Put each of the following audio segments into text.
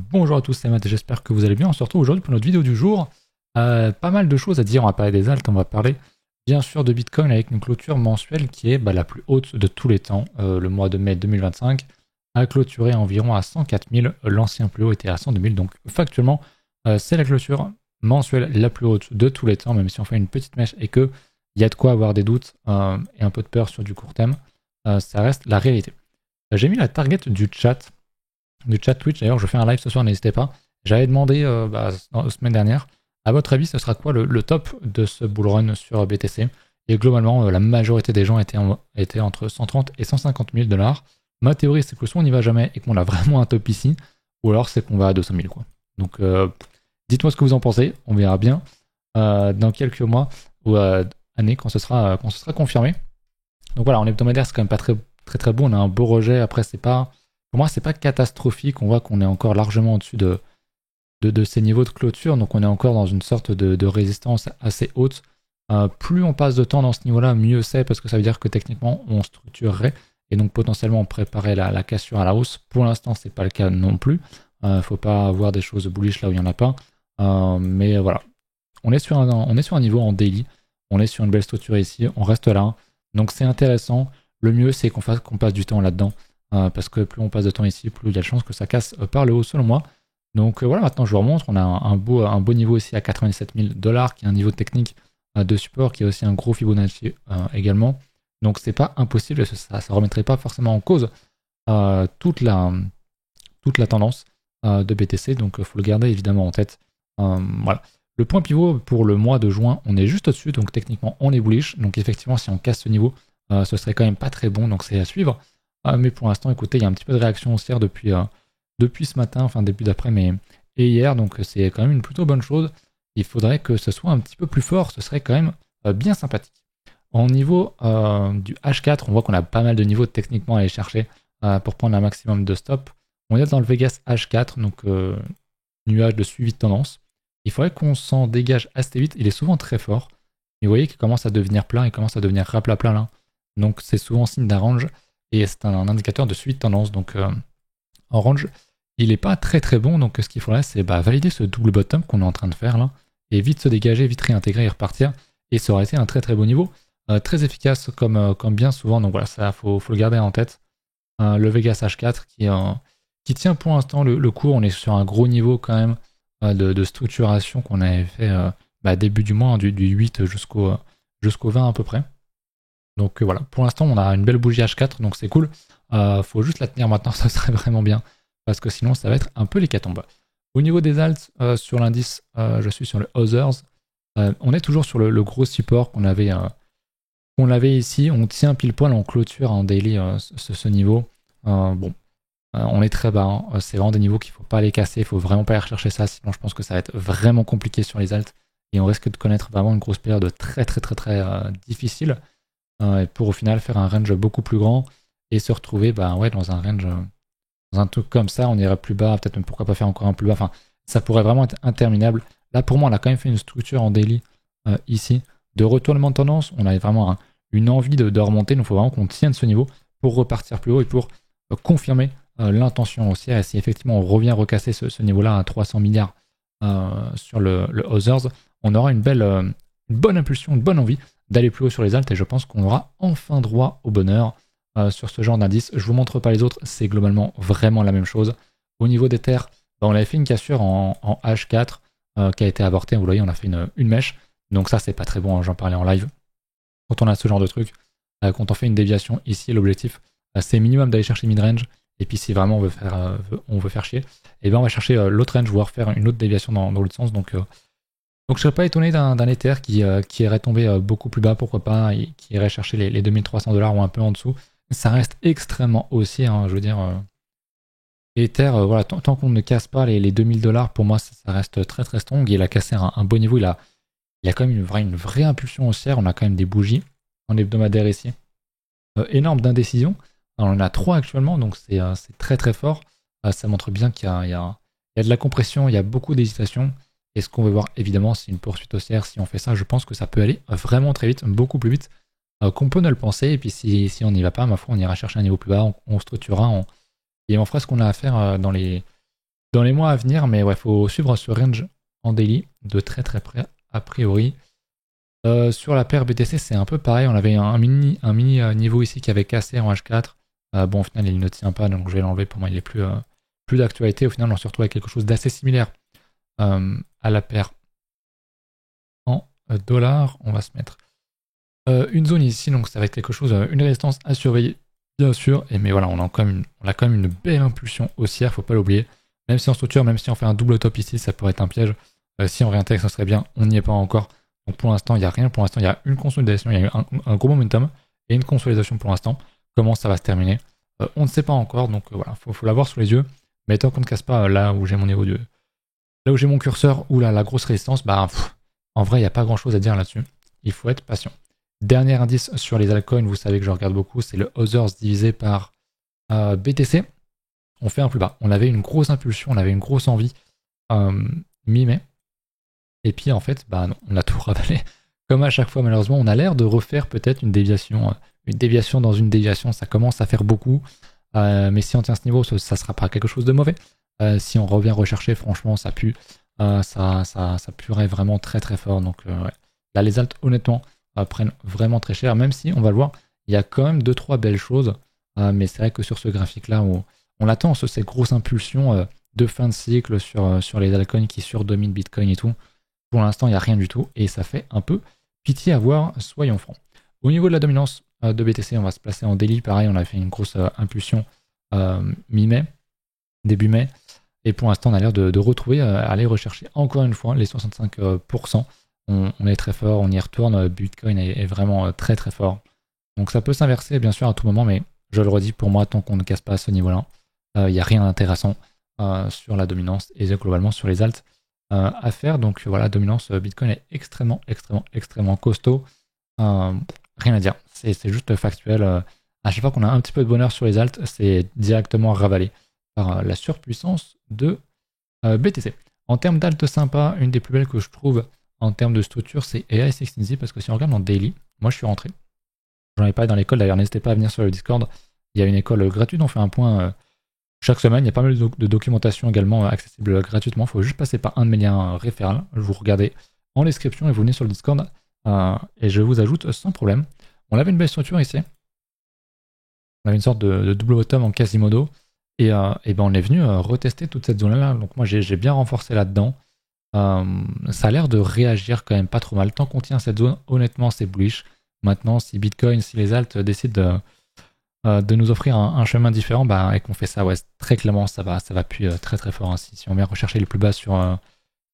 Bonjour à tous, c'est Matt et j'espère que vous allez bien. On se retrouve aujourd'hui pour notre vidéo du jour. Pas mal de choses à dire, on va parler des alts, on va parler bien sûr de Bitcoin avec une clôture mensuelle qui est la plus haute de tous les temps. Le mois de mai 2025 a clôturé environ à 104 000, l'ancien plus haut était à 102 000, donc factuellement c'est la clôture mensuelle la plus haute de tous les temps, même si on fait une petite mèche et qu'il y a de quoi avoir des doutes et un peu de peur sur du court terme, ça reste la réalité. J'ai mis la target du chat Twitch, d'ailleurs je fais un live ce soir, n'hésitez pas. J'avais demandé la semaine dernière, à votre avis ce sera quoi le top de ce bull run sur BTC? Et globalement la majorité des gens étaient entre 130 et 150 000 $. Ma théorie c'est que soit on n'y va jamais et qu'on a vraiment un top ici, ou alors c'est qu'on va à 200 000 quoi. Donc dites-moi ce que vous en pensez, on verra bien dans quelques mois ou années quand ce sera confirmé. Donc voilà, en hebdomadaire c'est quand même pas très bon, on a un beau rejet, après pour moi, c'est pas catastrophique. On voit qu'on est encore largement au-dessus de ces niveaux de clôture. Donc, on est encore dans une sorte de résistance assez haute. Plus on passe de temps dans ce niveau-là, mieux c'est parce que ça veut dire que techniquement, on structurerait et donc potentiellement on préparait la cassure à la hausse. Pour l'instant, c'est pas le cas non plus. Faut pas avoir des choses bullish là où il y en a pas. Mais voilà, on est sur un niveau en daily. On est sur une belle structure ici. On reste là. Donc, c'est intéressant. Le mieux, c'est qu'on passe du temps là-dedans. Parce que plus on passe de temps ici, plus il y a de chances que ça casse par le haut selon moi. Donc voilà, maintenant je vous remontre, on a un beau niveau ici à 97 000 $, qui est un niveau technique de support, qui est aussi un gros Fibonacci également. Donc c'est pas impossible, ça ne remettrait pas forcément en cause toute la tendance de BTC, donc il faut le garder évidemment en tête. Voilà. Le point pivot pour le mois de juin, on est juste au-dessus, donc techniquement on est bullish. Donc effectivement, si on casse ce niveau, ce serait quand même pas très bon, donc c'est à suivre. Mais pour l'instant, écoutez, il y a un petit peu de réaction haussière depuis ce matin, enfin début d'après, et hier, donc c'est quand même une plutôt bonne chose. Il faudrait que ce soit un petit peu plus fort, ce serait quand même bien sympathique. Au niveau du H4, on voit qu'on a pas mal de niveaux techniquement à aller chercher pour prendre un maximum de stop. On est dans le Vegas H4, donc nuage de suivi de tendance. Il faudrait qu'on s'en dégage assez vite, il est souvent très fort. Et vous voyez qu'il commence à devenir plein, il commence à devenir rapla là. Donc c'est souvent signe d'un range. Et c'est un indicateur de suivi de tendance. Donc en range, il n'est pas très bon. Donc ce qu'il faudrait, c'est valider ce double bottom qu'on est en train de faire là. Et vite se dégager, vite réintégrer et repartir. Et ça aurait été un très beau niveau. Très efficace comme bien souvent. Donc voilà, ça faut le garder en tête. Le Vegas H4 qui tient pour l'instant le cours. On est sur un gros niveau quand même de structuration qu'on avait fait début du mois, du 8 jusqu'au 20 à peu près. Donc voilà, pour l'instant on a une belle bougie H4, donc c'est cool. Faut juste la tenir maintenant, ça serait vraiment bien, parce que sinon ça va être un peu l'hécatombe. Au niveau des alts, sur l'indice, je suis sur le Others. On est toujours sur le gros support qu'on avait ici. On tient pile poil en clôture en daily ce niveau. On est très bas, hein. C'est vraiment des niveaux qu'il ne faut pas les casser, il ne faut vraiment pas aller rechercher ça, sinon je pense que ça va être vraiment compliqué sur les alts. Et on risque de connaître vraiment une grosse période très difficile. Pour au final faire un range beaucoup plus grand et se retrouver dans un range, dans un truc comme ça, on irait plus bas, peut-être même pourquoi pas faire encore un plus bas, enfin ça pourrait vraiment être interminable. Là pour moi on a quand même fait une structure en daily ici, de retournement de tendance, on a vraiment une envie de remonter, donc il faut vraiment qu'on tienne ce niveau pour repartir plus haut et pour confirmer l'intention haussière, et si effectivement on revient recasser ce niveau-là à 300 milliards sur le Others, on aura une bonne impulsion, une bonne envie d'aller plus haut sur les alts, et je pense qu'on aura enfin droit au bonheur sur ce genre d'indice. Je vous montre pas les autres, c'est globalement vraiment la même chose. Au niveau des terres, on avait fait une cassure en H4 qui a été avortée, vous voyez, on a fait une mèche, donc ça c'est pas très bon, hein, j'en parlais en live. Quand on a ce genre de truc, quand on fait une déviation ici, l'objectif c'est minimum d'aller chercher mid-range, et puis si vraiment on veut faire chier, et bien on va chercher l'autre range, voire faire une autre déviation dans l'autre sens, donc je serais pas étonné d'un Ether qui irait tomber beaucoup plus bas, pourquoi pas, et qui irait chercher les 2300 $ ou un peu en dessous. Ça reste extrêmement haussier, hein, je veux dire. Ether, voilà, tant qu'on ne casse pas les 2000 $, pour moi, ça reste très strong. Il a cassé un beau niveau, il a quand même une vraie impulsion haussière. On a quand même des bougies en hebdomadaire ici. Énorme d'indécision. On en a 3 actuellement, donc c'est très fort. Ça montre bien qu'il y a de la compression, il y a beaucoup d'hésitation. Et ce qu'on veut voir, évidemment, c'est une poursuite haussière. Si on fait ça, je pense que ça peut aller vraiment très vite, beaucoup plus vite qu'on peut ne le penser. Et puis si on n'y va pas, ma foi, on ira chercher un niveau plus bas, on structurera, et on fera ce qu'on a à faire dans les dans les mois à venir, mais ouais, faut suivre ce range en daily de très très près, a priori. Sur la paire BTC, c'est un peu pareil. On avait un mini niveau ici qui avait cassé en H4. Bon, au final, il ne tient pas, donc je vais l'enlever. Pour moi, il est plus d'actualité. Au final, on se retrouve avec quelque chose d'assez similaire à la paire en dollars. On va se mettre une zone ici, donc ça va être quelque chose, une résistance à surveiller, bien sûr. Mais voilà, on a quand même une belle impulsion haussière, faut pas l'oublier. Même si on structure, même si on fait un double top ici, ça pourrait être un piège. Si on réintègre, ça serait bien. On n'y est pas encore. Donc pour l'instant, il n'y a rien. Pour l'instant, il y a une consolidation, il y a eu un gros momentum et une consolidation pour l'instant. Comment ça va se terminer on ne sait pas encore, donc voilà, faut l'avoir sous les yeux. Mais tant qu'on ne casse pas là où j'ai mon niveau de... Là où j'ai mon curseur ou là, la grosse résistance, en vrai, il n'y a pas grand-chose à dire là-dessus. Il faut être patient. Dernier indice sur les altcoins, vous savez que je regarde beaucoup, c'est le Others divisé par BTC. On fait un plus bas. On avait une grosse impulsion, on avait une grosse envie mi-mai. Et puis en fait, non, on a tout ravalé. Comme à chaque fois, malheureusement, on a l'air de refaire peut-être une déviation dans une déviation. Ça commence à faire beaucoup. Mais si on tient ce niveau, ça ne sera pas quelque chose de mauvais. Si on revient rechercher, franchement, ça pue. Ça puerait vraiment très très fort. Donc ouais. Là, les alts, honnêtement, prennent vraiment très cher. Même si, on va le voir, il y a quand même 2-3 belles choses. Mais c'est vrai que sur ce graphique-là, on attend cette grosse impulsion de fin de cycle sur les altcoins qui surdominent Bitcoin et tout. Pour l'instant, il n'y a rien du tout et ça fait un peu pitié à voir, soyons francs. Au niveau de la dominance de BTC, on va se placer en daily. Pareil, on a fait une grosse impulsion mi-mai, début mai. Et pour l'instant, on a l'air de retrouver, aller rechercher encore une fois les 65%. On est très fort, on y retourne. Bitcoin est vraiment très très fort. Donc ça peut s'inverser bien sûr à tout moment, mais je le redis, pour moi, tant qu'on ne casse pas à ce niveau-là, il n'y a rien d'intéressant sur la dominance et globalement sur les alts à faire. Donc voilà, dominance Bitcoin est extrêmement costaud. Rien à dire, c'est juste factuel. À chaque fois qu'on a un petit peu de bonheur sur les alts, c'est directement ravalé par la surpuissance de BTC. En termes d'alt sympa, une des plus belles que je trouve en termes de structure, c'est AI16Z, parce que si on regarde en daily, moi je suis rentré. J'en ai parlé dans l'école, d'ailleurs n'hésitez pas à venir sur le Discord. Il y a une école gratuite, on fait un point chaque semaine. Il y a pas mal de documentation également accessible gratuitement. Il faut juste passer par un de mes liens référents. Vous regardez en description et vous venez sur le Discord et je vous ajoute sans problème. On avait une belle structure ici. On avait une sorte de double bottom en Quasimodo. Et on est venu retester toute cette zone-là. Donc moi j'ai bien renforcé là-dedans. Ça a l'air de réagir quand même pas trop mal. Tant qu'on tient cette zone, honnêtement c'est bullish. Maintenant, si Bitcoin, si les alts décident de nous offrir un chemin différent, et qu'on fait ça, ouais, très clairement, ça va appuyer très très fort. Hein. Si on vient rechercher les plus bas sur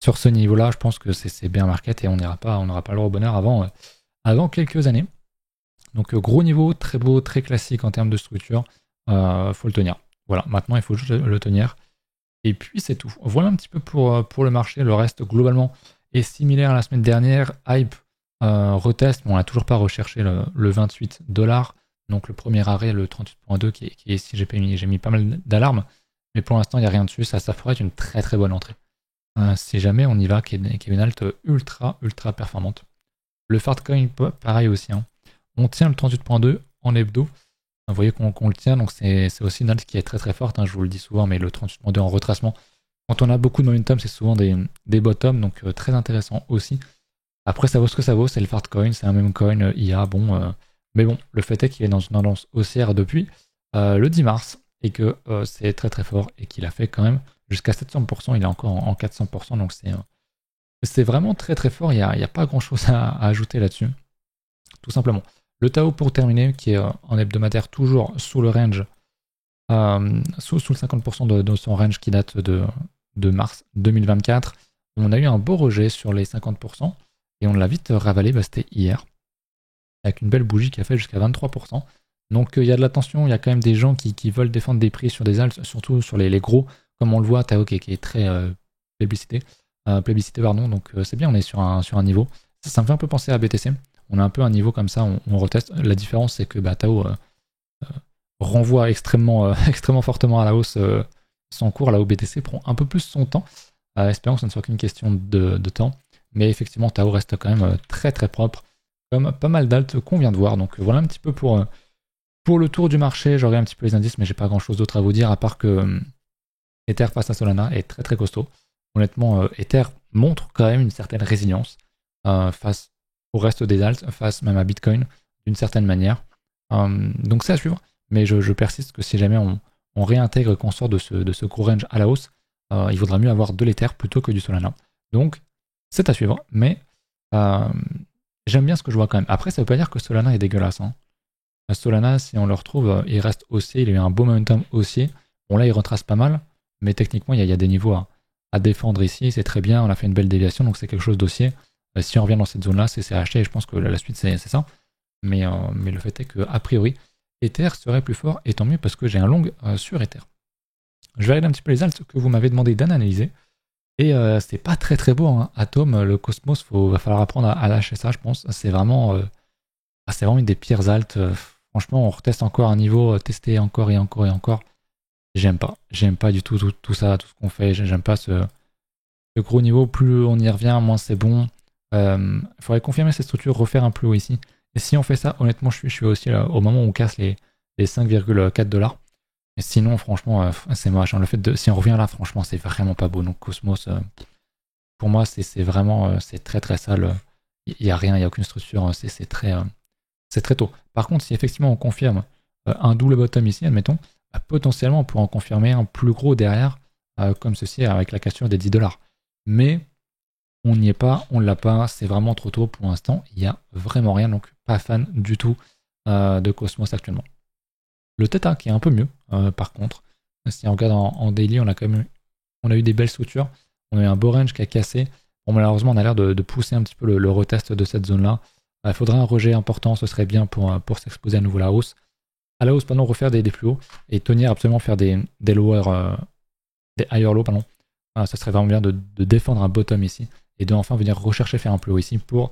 ce niveau-là, je pense que c'est bien market et on n'aura pas le droit au bonheur avant quelques années. Donc gros niveau, très beau, très classique en termes de structure. Faut le tenir. Voilà, maintenant il faut juste le tenir. Et puis c'est tout. Voilà un petit peu pour le marché. Le reste, globalement, est similaire à la semaine dernière. Hype retest, mais on n'a toujours pas recherché le 28 $. Donc le premier arrêt, le 38.2 qui est ici, j'ai mis pas mal d'alarmes. Mais pour l'instant, il n'y a rien dessus. Ça pourrait être une très très bonne entrée. Si jamais on y va, qui est une alt ultra performante. Le Fartcoin, pareil aussi. Hein. On tient le 38.2 en hebdo. Vous voyez qu'on le tient, donc c'est aussi une alt qui est très très forte. Hein, je vous le dis souvent, mais le 38.2 en retracement. Quand on a beaucoup de momentum, c'est souvent des bottoms, donc très intéressant aussi. Après, ça vaut ce que ça vaut, c'est le Fartcoin, c'est un même coin IA, mais bon, le fait est qu'il est dans une tendance haussière depuis le 10 mars, et que c'est très très fort, et qu'il a fait quand même jusqu'à 700%, il est encore en 400%, donc c'est vraiment très très fort, il n'y a pas grand chose à ajouter là-dessus, tout simplement. Le Tao pour terminer, qui est en hebdomadaire toujours sous le range, sous le 50% de son range qui date de mars 2024, on a eu un beau rejet sur les 50%, et on l'a vite ravalé, c'était hier, avec une belle bougie qui a fait jusqu'à 23%. Donc il y a de l'attention, il y a quand même des gens qui veulent défendre des prix sur des alts, surtout sur les gros, comme on le voit, Tao qui est très plébiscité, donc c'est bien, on est sur un niveau. Ça me fait un peu penser à BTC, on a un peu un niveau comme ça, on reteste. La différence c'est que Tao renvoie extrêmement fortement à la hausse son cours, là où BTC prend un peu plus son temps. Espérons que ce ne soit qu'une question de temps. Mais effectivement, Tao reste quand même très très propre, comme pas mal d'alts qu'on vient de voir. Donc voilà un petit peu pour le tour du marché. J'aurai un petit peu les indices, mais j'ai pas grand chose d'autre à vous dire, à part que Ether face à Solana est très très costaud. Honnêtement, Ether montre quand même une certaine résilience face au reste des alts, face même à Bitcoin, d'une certaine manière. Donc c'est à suivre, mais je persiste que si jamais on réintègre qu'on sort de ce gros range à la hausse, il vaudra mieux avoir de l'Ether plutôt que du Solana. Donc c'est à suivre, mais j'aime bien ce que je vois quand même. Après, ça veut pas dire que Solana est dégueulasse. Hein. Solana, si on le retrouve, il reste haussier, il a eu un beau momentum haussier. Bon là, il retrace pas mal, mais techniquement, il y a des niveaux à défendre ici, c'est très bien, on a fait une belle déviation, donc c'est quelque chose d'haussier. Si on revient dans cette zone-là, c'est acheté, et je pense que la suite, c'est ça. Mais le fait est que, a priori, Ether serait plus fort, et tant mieux parce que j'ai un long sur Ether. Je vais regarder un petit peu les alts que vous m'avez demandé d'analyser. Et c'est pas très très beau, hein. Atom, le Cosmos, va falloir apprendre à lâcher ça, je pense. C'est vraiment une des pires alts. Franchement, on reteste encore un niveau, tester encore et encore et encore. J'aime pas du tout tout ça, tout ce qu'on fait. J'aime pas ce gros niveau. Plus on y revient, moins c'est bon. Il faudrait confirmer cette structure, refaire un plus haut ici. Et si on fait ça, honnêtement, je suis aussi là, au moment où on casse les 5,4$. Et sinon, franchement, c'est moche. Le fait si on revient là, franchement, c'est vraiment pas beau. Donc Cosmos, pour moi, c'est vraiment, c'est très très sale. Il n'y a rien, il n'y a aucune structure. C'est très tôt. Par contre, si effectivement on confirme un double bottom ici, admettons, potentiellement on pourrait en confirmer un plus gros derrière, comme ceci avec la cassure des 10$. Mais on n'y est pas, on l'a pas, c'est vraiment trop tôt pour l'instant. Il n'y a vraiment rien, donc pas fan du tout de Cosmos actuellement. Le Theta qui est un peu mieux, par contre. Si on regarde en daily, on a eu des belles structures. On a eu un beau range qui a cassé. Bon, malheureusement, on a l'air de pousser un petit peu le retest de cette zone-là. Il faudrait un rejet important, ce serait bien pour s'exposer à nouveau à la hausse. À la hausse, pardon, refaire des plus hauts et tenir absolument faire des lower, des higher low, pardon. Ça serait vraiment bien de défendre un bottom ici et de enfin venir rechercher faire un plus haut ici pour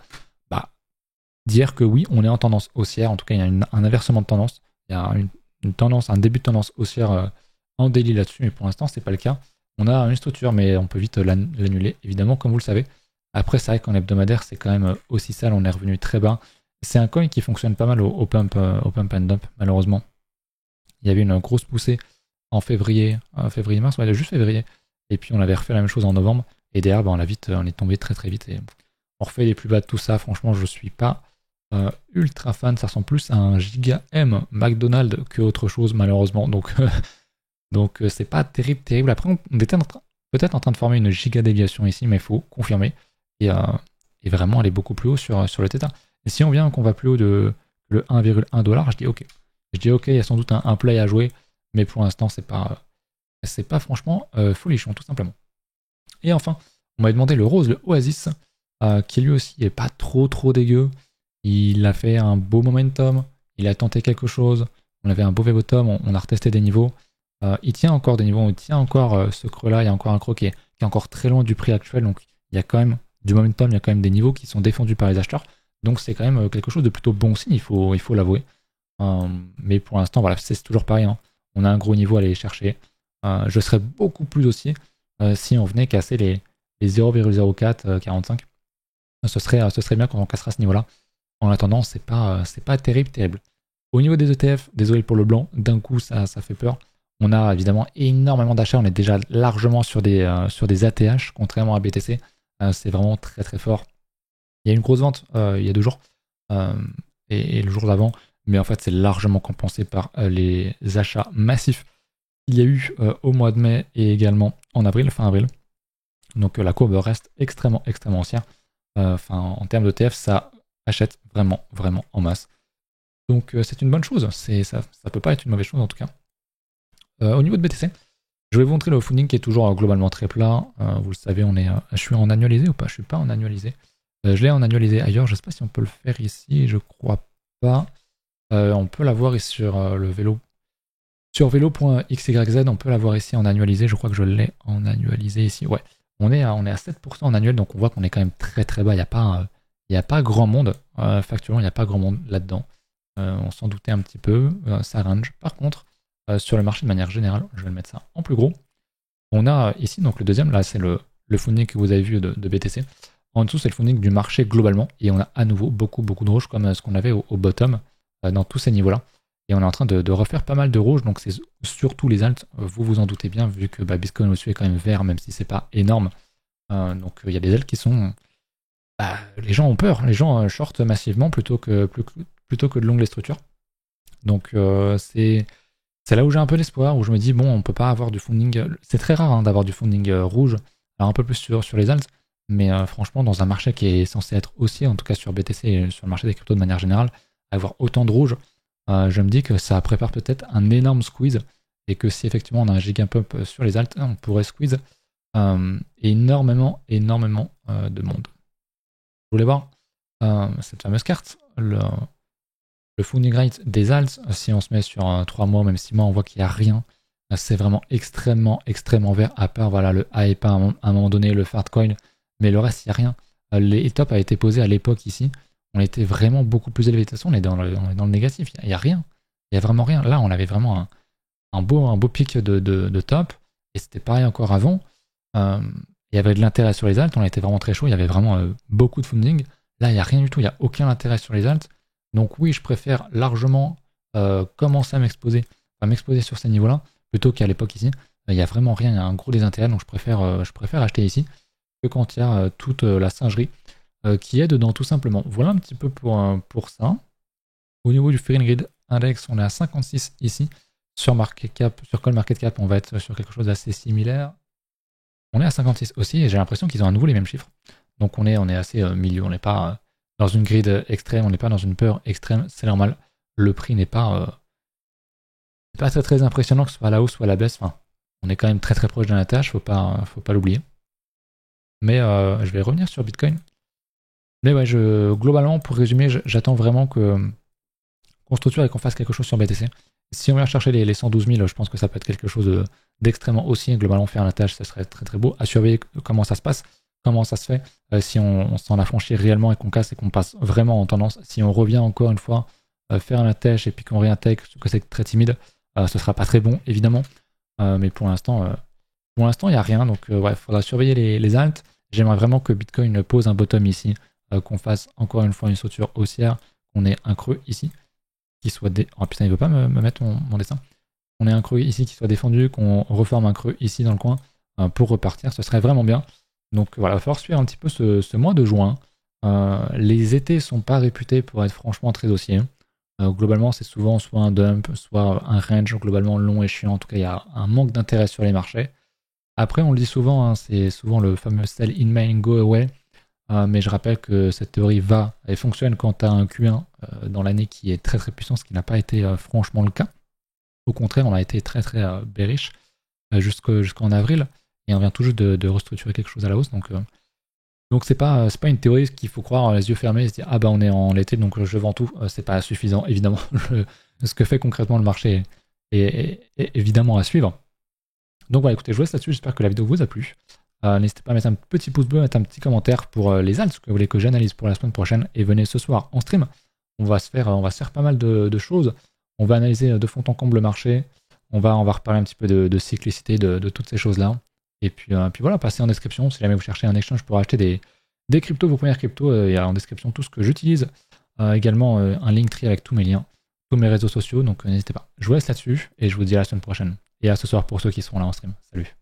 dire que oui, on est en tendance haussière. En tout cas, il y a un inversement de tendance. Il y a une tendance, un début de tendance haussière en daily là-dessus, mais pour l'instant, c'est pas le cas. On a une structure, mais on peut vite l'annuler, évidemment, comme vous le savez. Après, c'est vrai qu'en hebdomadaire, c'est quand même aussi sale, on est revenu très bas. C'est un coin qui fonctionne pas mal au pump and dump, malheureusement. Il y avait une grosse poussée en février-mars, ouais, juste février. Et puis on avait refait la même chose en novembre. Et derrière, on est tombé très très vite. Et on refait les plus bas de tout ça. Franchement, je suis pas ultra fan. Ça ressemble plus à un giga M McDonald's que autre chose, malheureusement. Donc c'est pas terrible. Après, on était peut-être en train de former une giga déviation ici, mais il faut confirmer. Et vraiment aller beaucoup plus haut sur le Theta. Et si on vient qu'on va plus haut de le 1,1$, je dis ok. Il y a sans doute un play à jouer, mais pour l'instant, c'est pas franchement folichon, tout simplement. Et enfin, on m'a demandé le rose, le Oasis, qui lui aussi est pas trop dégueu. Il a fait un beau momentum, il a tenté quelque chose, on avait un beau bottom, on a retesté des niveaux. Il tient encore des niveaux, il tient encore ce creux-là, il y a encore un creux qui est encore très loin du prix actuel, donc il y a quand même du momentum, il y a quand même des niveaux qui sont défendus par les acheteurs. Donc c'est quand même quelque chose de plutôt bon signe, il faut l'avouer. Mais pour l'instant, voilà, c'est toujours pareil. Hein. On a un gros niveau à aller chercher. Je serais beaucoup plus haussier si on venait casser les 0,0445. Ce serait bien quand on cassera ce niveau-là. En attendant, c'est pas terrible. Au niveau des ETF, désolé pour le blanc, d'un coup ça fait peur. On a évidemment énormément d'achats, on est déjà largement sur des ATH, contrairement à BTC. C'est vraiment très très fort. Il y a une grosse vente il y a 2 jours et le jour d'avant, mais en fait c'est largement compensé par les achats massifs qu'il y a eu au mois de mai et également en avril, fin avril. Donc la courbe reste extrêmement haussière. En termes d'ETF, ça achète vraiment en masse. Donc c'est une bonne chose, ça peut pas être une mauvaise chose en tout cas. Au niveau de BTC, je vais vous montrer le funding qui est toujours globalement très plat. Vous le savez, je suis en annualisé ou pas? Je suis pas en annualisé. Je l'ai en annualisé ailleurs, je sais pas si on peut le faire ici, je crois pas. On peut l'avoir ici sur le vélo. Sur vélo.xyz, on peut l'avoir ici en annualisé, je crois que je l'ai en annualisé ici. Ouais, on est à 7% en annuel, donc on voit qu'on est quand même très très bas. Il n'y a pas grand monde, factuellement, il n'y a pas grand monde là-dedans. On s'en doutait un petit peu, ça range. Par contre, sur le marché de manière générale, je vais le mettre ça en plus gros. On a ici, donc le deuxième, là c'est le funding que vous avez vu de BTC. En dessous, c'est le funding du marché globalement, et on a à nouveau beaucoup de rouge comme ce qu'on avait au bottom dans tous ces niveaux-là. Et on est en train de refaire pas mal de rouge, donc c'est surtout les alts, vous vous en doutez bien, vu que Bitcoin au-dessus est quand même vert, même si c'est pas énorme. Donc il y a des alts qui sont... les gens ont peur, les gens shortent massivement plutôt que de longues les structures. Donc c'est là où j'ai un peu d'espoir, où je me dis, bon, on peut pas avoir du funding... C'est très rare d'avoir du funding rouge, alors un peu plus sur les alts, mais franchement, dans un marché qui est censé être aussi, en tout cas sur BTC et sur le marché des cryptos de manière générale, avoir autant de rouge, je me dis que ça prépare peut-être un énorme squeeze, et que si effectivement on a un giga pump sur les alts, on pourrait squeeze énormément de monde. Je voulais voir cette fameuse carte, le funding rate des alts. Si on se met sur 3 mois, même 6 mois, on voit qu'il n'y a rien. C'est vraiment extrêmement vert, à part voilà, le hype à un moment donné, le Fartcoin, mais le reste, il n'y a rien. Les tops a été posé à l'époque ici, on était vraiment beaucoup plus élevé. De toute façon, on est dans le négatif, il n'y a rien. Il n'y a vraiment rien. Là, on avait vraiment un beau pic de top, et c'était pareil encore avant. Il y avait de l'intérêt sur les alts, on était vraiment très chaud, il y avait vraiment beaucoup de funding. Là, il n'y a rien du tout, il n'y a aucun intérêt sur les alts. Donc oui, je préfère largement commencer à m'exposer sur ces niveaux-là, plutôt qu'à l'époque ici. Il n'y a vraiment rien, il y a un gros désintérêt, donc je préfère acheter ici que quand il y a toute la singerie qui est dedans, tout simplement. Voilà un petit peu pour ça. Au niveau du Fear Grid Index, on est à 56 ici. Sur CoinMarketCap, on va être sur quelque chose d'assez similaire. On est à 56 aussi, et j'ai l'impression qu'ils ont à nouveau les mêmes chiffres. Donc on est assez milieu, on n'est pas dans une grid extrême, on n'est pas dans une peur extrême, c'est normal. Le prix n'est pas très impressionnant, que ce soit à la hausse ou à la baisse. Enfin, on est quand même très proche d'un attache, faut pas l'oublier. Mais je vais revenir sur Bitcoin. Mais ouais, globalement, pour résumer, j'attends vraiment qu'on structure et qu'on fasse quelque chose sur BTC. Si on vient chercher les 112 000, je pense que ça peut être quelque chose d'extrêmement haussier. Globalement, faire un attache, ça serait très beau. À surveiller comment ça se passe, comment ça se fait. Si on s'en affranchit réellement et qu'on casse et qu'on passe vraiment en tendance. Si on revient encore une fois faire un attache et puis qu'on réintègre, que c'est très timide, ce sera pas très bon, évidemment. Mais pour l'instant, il n'y a rien. Donc, il faudra surveiller les alts. J'aimerais vraiment que Bitcoin pose un bottom ici, qu'on fasse encore une fois une structure haussière, qu'on ait un creux ici, qui soit oh putain, il veut pas me mettre mon dessin. On ait un creux ici qui soit défendu, qu'on reforme un creux ici dans le coin pour repartir, ce serait vraiment bien. Donc voilà, il va falloir suivre un petit peu ce mois de juin. Les étés sont pas réputés pour être franchement très haussiers. Globalement, c'est souvent soit un dump, soit un range globalement long et chiant. En tout cas, il y a un manque d'intérêt sur les marchés. Après, on le dit souvent, c'est souvent le fameux sell in May go away. Mais je rappelle que cette théorie va et fonctionne quand tu as un Q1 dans l'année qui est très puissant, ce qui n'a pas été franchement le cas. Au contraire, on a été très bearish jusqu'en avril, et on vient tout juste de restructurer quelque chose à la hausse. Donc c'est pas une théorie qu'il faut croire les yeux fermés et se dire ah bah on est en été donc je vends tout. C'est pas suffisant, évidemment. Ce que fait concrètement le marché est évidemment à suivre. Donc voilà, écoutez, je vous laisse là-dessus, j'espère que la vidéo vous a plu. N'hésitez pas à mettre un petit pouce bleu, mettre un petit commentaire pour les alts que vous voulez que j'analyse pour la semaine prochaine, et venez ce soir en stream. On va se faire pas mal de choses. On va analyser de fond en comble le marché. On va reparler un petit peu de cyclicité, de toutes ces choses-là. Et puis voilà, passez en description si jamais vous cherchez un exchange pour acheter des cryptos, vos premières cryptos. Il y a en description tout ce que j'utilise. Également un Linktree avec tous mes liens, tous mes réseaux sociaux. Donc n'hésitez pas. Je vous laisse là-dessus et je vous dis à la semaine prochaine. Et à ce soir pour ceux qui seront là en stream. Salut.